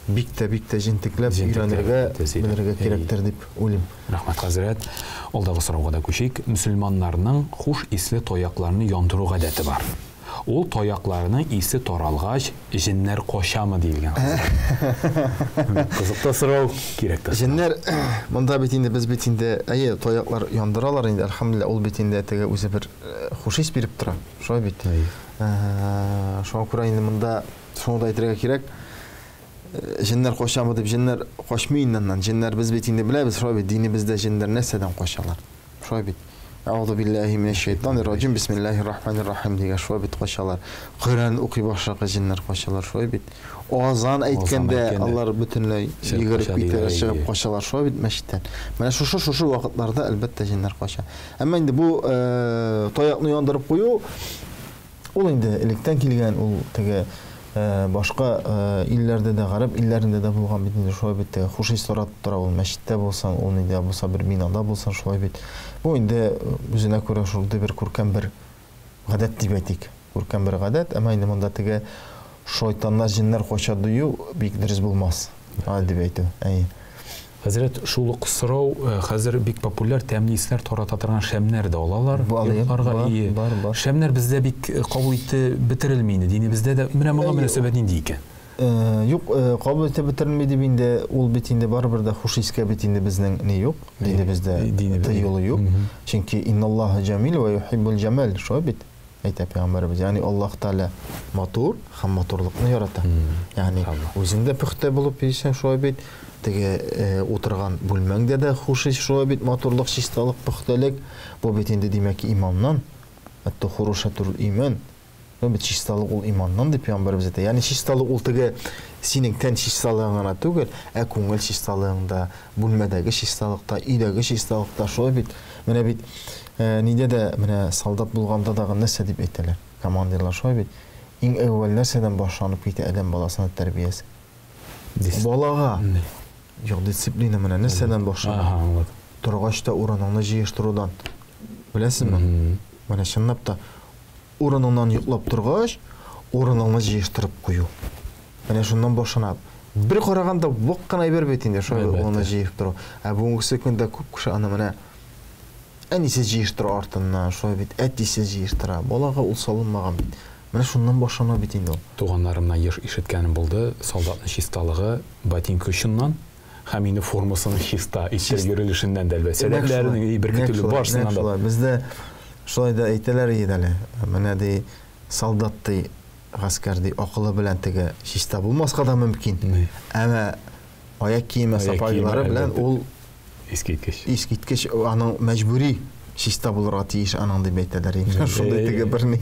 бик тә җентекләп өйрәнергә, белергә кирәктер дип уйлыйм.
Рәхмәт, хәзрәт. Алдагы сорауга да күчик. Мөселманнарның хуш исле тоякларны яндыру гадәте бар. Ул тоякларның исе таралгач, җиннәр качамы дигән. Кызыклы сорау, кирәк тә.
Җиннәр монда бит инде без бит инде тояклар яндыралар инде, әлхәмдүлилләh, ул бит инде теге үзе бер хуш ис биреп тора. Шулай бит. Шуңа күрә инде монда шуны да әйтергә кирәк. Җиннәр качамы дип, җиннәр качмый иннән. Җиннәр без бит инде беләбез, шулай бит, динебездә җиннәр нәрсәдән качалар. Шулай бит. Аузу биллаһи минәш-шәйтанир раҗим, бисмиллаһир-рахманир-рахим дигән шулай бит качалар. Коръән укый башлаган җиннәр качалар, шулай бит. Азан әйткәндә алар бөтенләй йөгереп китәләр, чыгып качалар, шулай бит мәчеттән. Менә шушы вакытларда әлбәттә җиннәр кача. Әмма инде бу таякны яндырып кую, ул инде электән килгән, ул теге башка илләрдә дә, гарәп илләрендә дә булган бит инде, шулай бит. Хуш ис таратып тора, ул мәчеттә булсаң, ул инде булса бер минада булсаң, шулай бит. Бу инде үзенә күрә шулай бер күркәм бер гадәт дип әйтик. Күркәм бер гадәт, әмма инде монда теге шайтаннар, җиннәр кача дию бик дөрес булмас. Дип әйтү.
Хәзрәт, шул сорау хәзер бик популяр, тәмле исләр тарата торган шәмнәр дә алалар.
Бар.
Шәмнәр бездә бик кабул итеп бетерелми инде. Динебездә дә менә моңа мөнәсәбәт нинди икән?
Юк, кабул итеп бетерелми дип инде, ул бит инде барыбер дә хуш искә бит инде безнең ни юк. Динебездә тыелу юк. Чөнки инналлаһа җамил ва юхиббул җамал, шулай бит. Әйтә Пәйгамбәрбез, ягъни Аллаһ Тәгалә матур һәм матурлыкны ярата. Ягъни үзендә пөхтә булып яшәсәң, шулай бит. Теге утырган бүлмәңдә дә хуш ис, шулай бит, матурлык, чисталык, пөхтәлек. Бу бит инде димәк иманнан. Ат-тухурушатул иман. Бу бит чисталык ул иманнан дип Пәйгамбәрбез әйтә. Ягъни чисталык ул теге синең тән чисталыгың гына түгел, күңел чисталыгында, бүлмәдәге чисталыкта, өйдәге чисталыкта, шулай бит. Менә бит нидә дә менә солдат булганда дагы нәрсә дип әйтәләр. Командирлар, шулай бит. Иң әүвәл нәрсәдән башланып китә адәм баласының тәрбиясе? Балага юк, дисциплина менә нәрсәдән башлана? Торгач та урыныңны җыештырудан. Беләсезме? Менә чынлап та урыныңнан йоклап торгач, урыныңны җыештырып кую. Менә шуннан башлана. Бер караганда вак кына әйбер бит инде, шулай урынны җыеп тору. Бүгенге көндә күп кеше аны менә әнисе җыештыра артыннан, шулай бит, әтисе җыештыра. Балага ул салынмаган бит. Менә шуннан башлана бит инде ул.
Туганнарымнан ишеткәнем булды, солдатның чисталыгы ботинка өченнән һәм инде формасының чиста итеп йөрелешеннән дә сәбәпләренең бер көтүле барсыннан да.
Бездә шулай да әйтәләр иде әле. Менә ди солдат ди, гаскәр ди, акылы белән теге чиста булмаска да мөмкин. Әмма аяк киеме сапаглары белән ул искиткеч аның мәҗбүри чиста булырга тиеш аның дип әйтәләр. Шундай теге бер ни.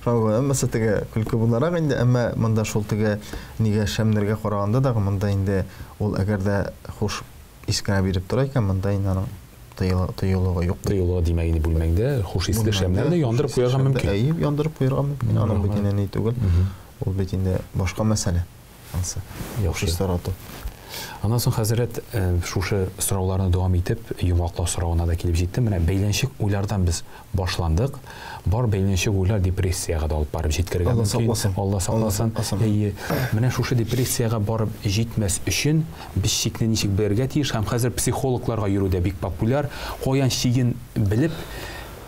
Әмма теге көлке буларак инде, әмма монда шул теге нигә шәмнәргә караганда да монда инде ул әгәр дә хуш искә биреп тора икән, монда инде аның тыелуы юк.
Тыелуы димәгене бүлмәңдә хуш исле шәмнәрне яндырып куярга мөмкин.
Әйеп, яндырып куярга мөмкин. Аның бит инде ни түгел. Ул бит инде башка мәсьәлә. Ансы. Яхшы тарату.
Аннан соң хәзрәт шушы сорауларны дәвам итеп, йомаклау соравына да килеп җиттем. Менә бәйләнчек уйлардан без башландык. Бар бәйләнчек уйлар депрессиягә да алып барып җиткергә мөмкин. Алла сакласын. Менә шушы депрессиягә барып җитмәс өчен без чикне ничек белергә тиеш һәм хәзер психологларга йөрүдә бик популяр. Каян чиген белеп,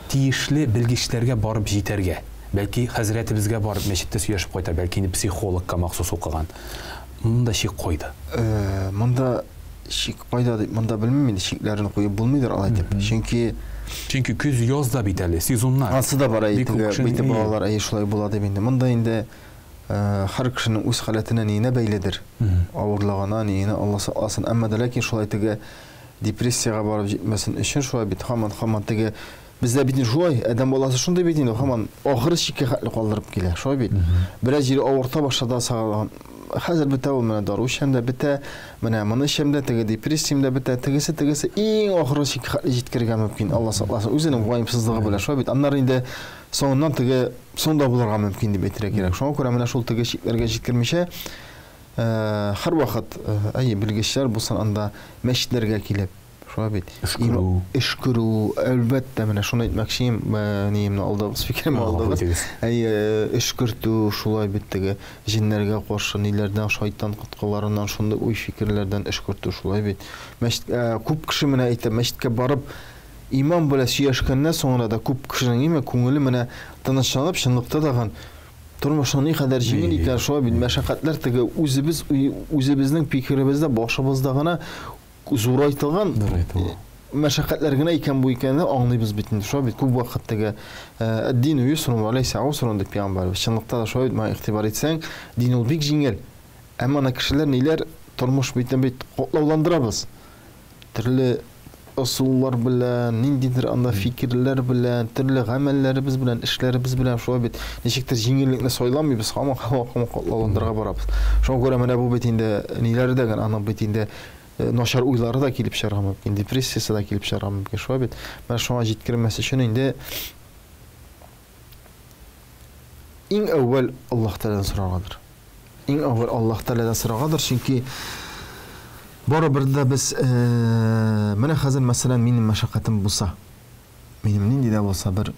тиешле белгечләргә барып җитәргә. Бәлки хәзрәтебезгә барып мәчеттә сөйләшеп кайтар, бәлки инде психологка махсус укыган. Монда шик койды.
Монда шик койды дип, монда белмим инде, шикләрен куеп булмыйдыр алай дип.
Чөнки күз язда бит әле, сезоннар.
Ансы да бар әйтеп балалар шулай була дип инде. Монда инде һәр кешенең үз халәтенә нине бәйледер. Авырлыгына нине Алла сакласын. Әмма дә ләкин шулай теге депрессиягә барып җитмәсен өчен шулай бит һаман теге бездә бит шулай адәм баласы шундай бит инде, һаман ахыры шиккә хәтле калдырып килә. Шулай бит. Бераз җире авырта башлады, хәзер бетә ул менә даруш hem de бетә, менә моны hem de теге депрессиям да бетә, тегесе иң ахыры чиккә җиткергә мөмкин. Алла сакласын. Үзенең ваемсызлыгы белән шулай бит. Аннары инде соңыннан теге сонда булырга мөмкин дип әйтергә кирәк. Шуңа күрә менә шул теге чикләргә җиткермичә һәрвакыт белгечләр булсын анда мәчетләргә килеп шулай бит. Эш күрү, әлбәттә менә шуны әйтмәкчем, ниемне алды, спикерем алды. Эш күртү шулай бит теге җиннәргә каршы ниләрдән шайтан кыткыларыннан шундый уй фикерләрдән эш күртү шулай бит. Мәчет күп кеше менә әйтә, мәчеткә барып имам белән сөйләшкәннән соң да күп кешенең име күңеле менә тынычланып, чынлыкта даган тормышның ни кадәр җиңел икән шулай бит. Мәшәкатьләр теге үзебезнең фикеребездә башыбызда гына зурайтылган мәшәкатьләр генә икән бу икәнне аңлыйбыз бит инде. Шулай бит күп вакыт теге дин юсрун ва лайса усрун дип пәйгамбәр. Чынлыкта да шулай бит, игътибар итсәң, дин ул бик җиңел. Әмма ана кешеләр ниләр тормыш битен бит котлауландырабыз. Төрле ысуллар белән, ниндидер анда фикерләр белән, төрле гамәлләребез белән, эшләребез белән шулай бит. Ничектер җиңеллекне сайламыйбыз, һаман котлауландырырга барабыз. Шуңа күрә менә бу бит инде ниләрдә генә аны бит инде начар уйлары да килеп чыгарга мөмкин, депрессиясы да килеп чыгарга мөмкин. Шулай бит. Менә шуңа җиткермәс өчен инде иң әүвәл Аллаһ Тәгаләдән сораргадыр. Иң әүвәл Аллаһ Тәгаләдән сораргадыр, чөнки барыбер дә без менә хәзер мәсәлән минем мәшәкатем булса, минем нинди дә булса бер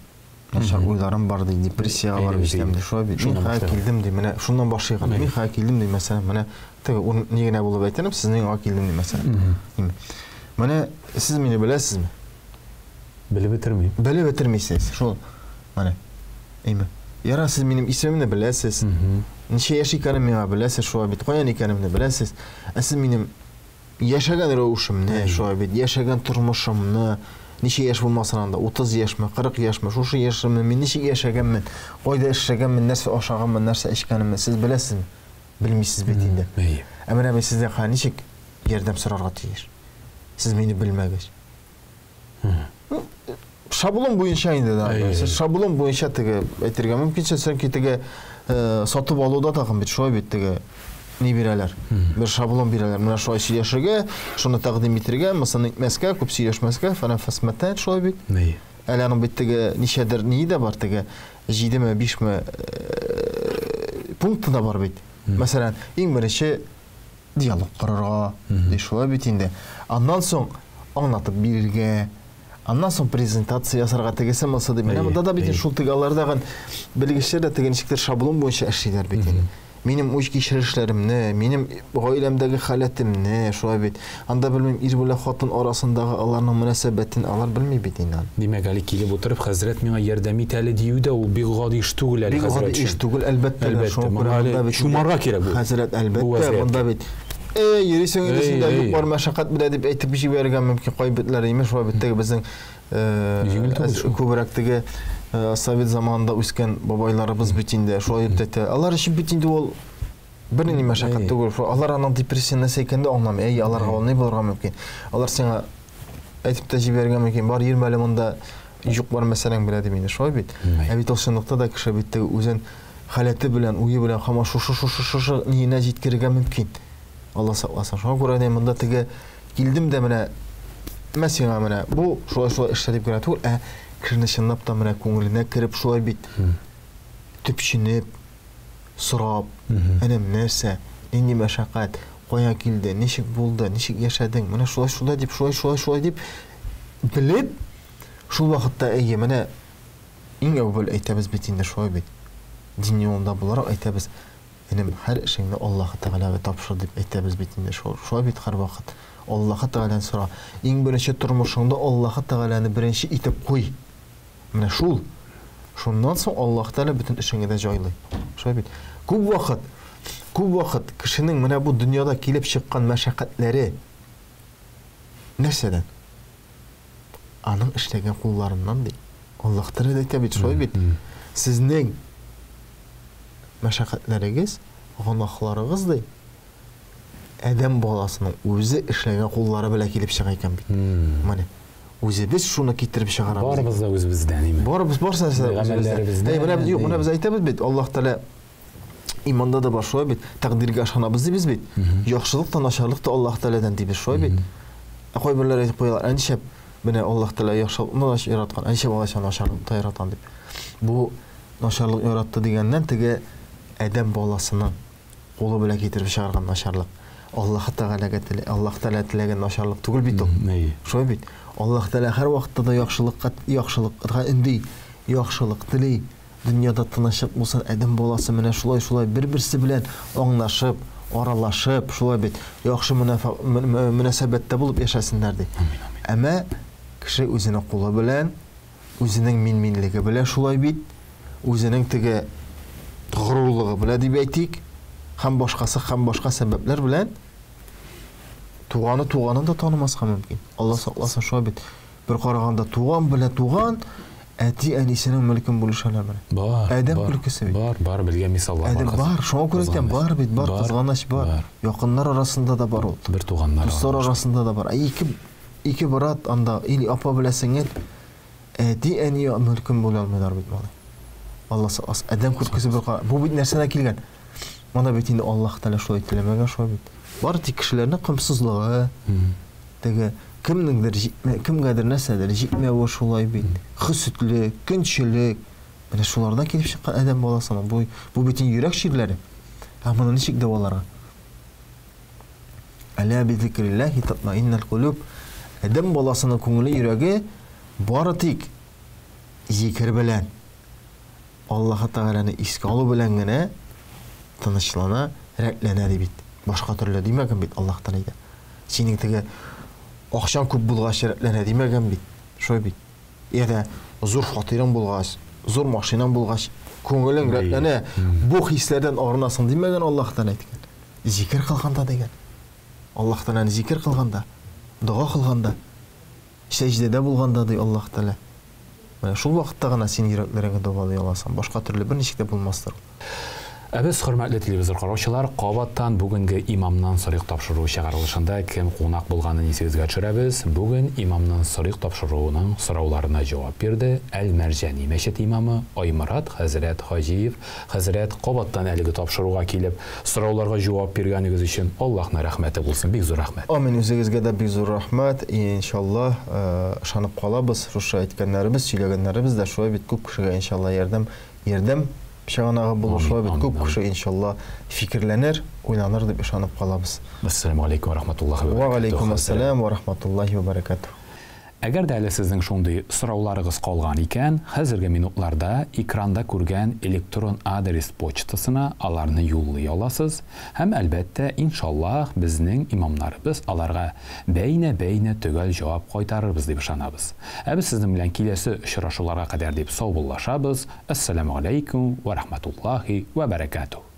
начар уйларым бар ди, депрессияга барып җитәм ди. Шулай бит. Мин хәзер килдем ди, менә шуннан башлыйган. Мин хәзер килдем ди, мәсәлән, менә теге ни генә булып әйтәм, сезнең ага килдем ди, мәсәлән. Менә сез мине беләсезме?
Белеп бетермим.
Белеп бетермисез. Шул. Менә. Әйме. Яра сез минем исемемне беләсез. Ничә яшь икәнемне беләсез, шулай бит. Каян икәнемне беләсез. Сез минем яшәгән рәвешемне, шулай бит, яшәгән тормышымны, ничә яшь булмасын анда, 30 яшьме, 40 яшьме, шушы яшемне мин ничек яшәгәнмен, кайда эшләгәнмен, нәрсә ашаганмын, нәрсә эчкәнемне сез беләсезме? Белмисез бит инде. Ә менә мин сездән ничек ярдәм сорарга тиеш? Сез мине белмәгез. Шаблон буенча инде да. Шаблон буенча теге әйтергә мөмкинчә, сөнки теге сатып алуда тагын бит шулай бит теге ни бирәләр. Бер шаблон бирәләр. Менә шулай сөйләшергә, шуны тәкъдим итәргә, мисалны итмәскә, күп сөйләшмәскә, фәнәфәсмәтән шулай бит. Әле аның бит теге ничәдер ни дә бар теге 7ме, 5ме пункты да бар бит. Мәсәлән, иң беренче диалог корырга, ди шулай бит инде. Аннан соң аңлатып бирергә, аннан соң презентация ясарга тегесе булса ди. Менә монда да бит шул теге алардагы белгечләр дә теге ничектер шаблон буенча эшлиләр бит. Минем үз кичерешләремне, минем гаиләмдәге халәтемне, шулай бит. Анда белмим, ир белән хатын арасындагы аларның мөнәсәбәтен алар белми бит инде.
Димәк, әле килеп утырып, хәзрәт миңа ярдәм ит әле дию дә ул бик гади иш түгел әле хәзрәт.
Бик гади иш түгел, әлбәттә.
Шумарга кирәк бу.
Хәзрәт, әлбәттә, монда бит. Йөрисең инде юк бар мәшәкать белән дип әйтеп җибәргән мөмкин кайбетләр име, шулай бит теге безнең күбрәк теге Совет заманында үскән бабайларыбыз бит инде шулай дип әйтә. Алар өчен бит инде ул бернинди мәшәкать түгел. Алар аның депрессияны сәйкәндә аңламый. Аларга ул ни булырга мөмкин? Алар сиңа әйтеп тә җибәргән мөмкин. Бар 20 әле монда юк бар мәсәләң белә дип инде шулай бит. Ә бит ул чынлыкта да кеше бит үзен халәте белән, уе белән һәм шушы ниенә җиткергә мөмкин. Алла сакласын. Шуңа күрә дә монда теге килдем дә менә мәсәлән менә бу шулай эшләп генә түгел, кешене чынлап та менә күңеленә кереп шулай бит. Төпченеп, сорап, әнем нәрсә, нинди мәшәкать, кая килде, ничек булды, ничек яшәдең, менә шулай дип белеп, шул вакытта менә иң әүвәл әйтәбез бит инде шулай бит. Дин юлында буларак әйтәбез, әнем һәр эшеңне Аллаһ Тәгаләгә тапшыр дип әйтәбез бит инде шулай бит һәр вакыт. Аллаһ Тәгаләдән сора. Иң беренче тормышыңда Аллаһ Тәгаләне беренче итеп куй. Менә шул. Шуннан соң Аллаһ Тәгалә бөтен эшеңне дә җайлый. Шулай бит. Күп вакыт кешенең менә бу дөньяда килеп чыккан мәшәкатьләре нәрсәдән? Аның эшләгән кулларыннан ди. Аллаһ Тәгалә әйтә бит шулай бит. Сезнең мәшәкатьләрегез, гынахларыгыз ди. Адәм баласының үзе эшләгән куллары белән килеп чыга икән бит. Менә үзебез шуны китереп чыгарабыз.
Барыбыз да үзебездән име.
Барса гамәлләребездән. Менә без әйтәбез бит, Аллаһ Тәгалә иманда да бар шулай бит. Тәкъдиргә ышанабыз дибез бит. Яхшылык та, начарлык та Аллаһ Тәгаләдән дибез шулай бит. Кайберләр әйтеп куялар, әнишәп менә Аллаһ Тәгалә яхшылыкны яраткан, әнишәп Аллаһ начарлыкны яраткан дип. Бу начарлык яратты дигәннән теге адәм баласының кулы белән китереп чыгарган начарлык. Аллаһ Тәгалә теләгән начарлык түгел бит ул. Шулай бит. Аллаһ Тәгалә һәр вакытта да яхшылыкка инди, яхшылык тели. Дөньяда тынычлык булсын, адәм баласы менә шулай бер-берсе белән аңлашып, аралашып, шулай бит, яхшы мөнәсәбәттә булып яшәсеннәр ди. Әмма кеше үзенең кулы белән, үзенең минлеге белән шулай бит, үзенең теге горурлыгы белән дип әйтик, һәм башка сәбәпләр белән туганын да танымаска мөмкин. Алла сакласын шулай бит. Бер караганда туган белән туган әти әнисенең мөлкен бүлешәләр менә.
Бар.
Адәм күркесе бит.
Бар, белгән мисаллар бар.
Бар, шуңа күрә икән, бар бит, бар кызганыч бар. Якыннар арасында да бар ул.
Бер туганнар
арасында да бар. Ике брат анда или апа белән сеңел әти әни мөлкен бүлә алмыйлар бит малай. Алла сакласын. Адәм күркесе бер бу бит нәрсәдә килгән? Моны бит инде Аллаһ Тәгалә шулай теләмәгән шулай бит. Бар тик кешеләрнең кымсызлыгы, теге кемгәдер нәрсәдер җитмәве шулай бит. Хөсетлек, көнчелек, менә шулардан килеп чыккан адәм баласының бу бит йөрәк ширләре. Моны ничек дәваларга? Аля би зикриллаһи татмаиннал кулуб. Адәм баласының күңеле, йөрәге бары тик зикр белән, Аллаһ Тәгаләне искә алу белән генә тынычлана, рәтләнә ди бит. Башка төрле димәгән бит Аллаһ Тәгалә. Синең теге акчаң күп булгач рәтләнә димәгән бит. Шулай бит. Яда зур фатирың булгач, зур машинаң булгач, күңелең рәтләнә, бу хисләрдән арынасың димәгән Аллаһ Тәгалә әйткән. Зикр кылганда дигән. Аллаһ Тәгаләне зикр кылганда, дуа кылганда, сәҗдәдә булганда ди Аллаһ Тәгалә. Менә шул вакытта гына син йөрәкләреңә дуалый аласың. Башка төрле берничек дә булмастыр.
Без хөрмәтле телевизор караучылар, кабаттан бүгенге имамнан сорык тапшыру чыгарылышында кем кунак булганын исегезгә төшерәбез. Бүген имамнан сорык тапшыруының сорауларына җавап бирде Әл-Мәрҗани мәчет имамы Аймурат хәзрәт Хаҗиев. Хәзрәт, кабаттан әлеге тапшыруга килеп, сорауларга җавап биргәнегез өчен Аллаһның рәхмәте булсын. Бик зур рәхмәт. Амин,
үзегезгә дә бик зур рәхмәт. Иншаллаһ, ышанып калабыз, шушы әйткәннәребез, сөйләгәннәребез дә шулай бит күп кешегә иншаллаһ ярдәм Шаганага булышлар бит күп кеше иншаллаһ фикерләнер, уйланыр дип ышанып калабыз.
Ассаламу алейкум ва рахматуллаһи ва баракатуһ.
Ва алейкум ассалам ва рахматуллаһи ва баракатуһ.
Әгәр дә әле сезнең шундый сорауларыгыз калган икән, хәзерге минутларда экранда күргән электрон адрес почтасына аларны юллый аласыз һәм әлбәттә иншаллаһ безнең имамнарыбыз аларга бәйнә төгәл җавап кайтарырбыз дип ышанабыз. Без сезнең белән киләсе очрашуларга кадәр дип саубуллашабыз. Ассаламу алейкум ва рахматуллаһи ва баракатуһ.